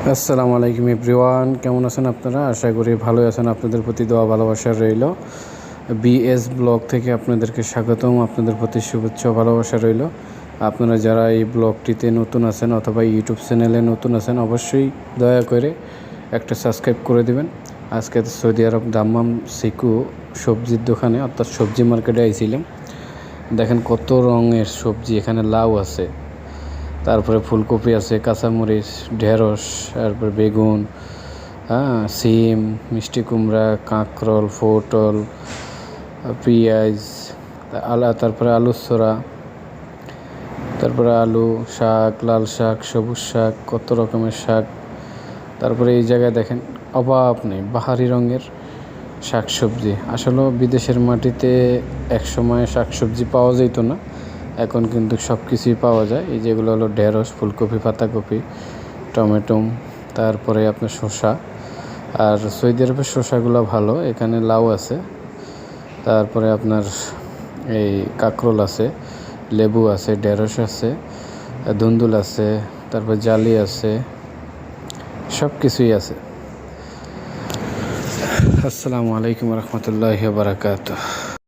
আসসালামু আলাইকুম এভরিওয়ান, কেমন আছেন আপনারা? আশা করি ভালোই আছেন। আপনাদের প্রতি দোয়া ভালোবাসা রইল। বিএস ব্লগ থেকে আপনাদেরকে স্বাগতম। আপনাদের প্রতি শুভেচ্ছা ও ভালোবাসা রইল। আপনারা যারা এই ব্লগটিতে নতুন আছেন অথবা ইউটিউব চ্যানেলে নতুন আছেন, অবশ্যই দয়া করে একটা সাবস্ক্রাইব করে দিবেন। আজকে সৌদি আরব দাম্মাম সিকু সবজির দোকানে অর্থাৎ সবজি মার্কেটে আইছিলাম। দেখেন কত রঙের সবজি, এখানে লাউ আছে, তারপরে ফুলকপি আছে, কাঁচামরিচ, ঢেঁড়স, তারপরে বেগুন, সিম, মিষ্টি কুমড়া, কাঁকরোল, পটল, পেঁয়াজ, তারপরে আলু ছোড়া, তারপরে আলু, শাক, লাল শাক, সবুজ শাক, কত রকমের শাক। তারপরে এই জায়গায় দেখেন অভাব নেই বাহারি রঙের শাকসবজি। আসলে বিদেশের মাটিতে একসময় শাকসবজি পাওয়া যেত না, এখন কিন্তু সব কিছুই পাওয়া যায়। এই যেগুলো হলো ঢেঁড়স, ফুলকপি, পাতাকপি, টমেটো, তারপরে আপনার শসা। আর সৌদি আরবের শসাগুলো ভালো। এখানে লাউ আছে, তারপরে আপনার এই কাঁকরোল আছে, লেবু আছে, ঢেঁড়স আছে, ধুন্দুল আছে, তারপর জালি আছে, সব কিছুই আছে। আসসালামু আলাইকুম রহমতুল্লাহি ওয়া বারাকাতুহু।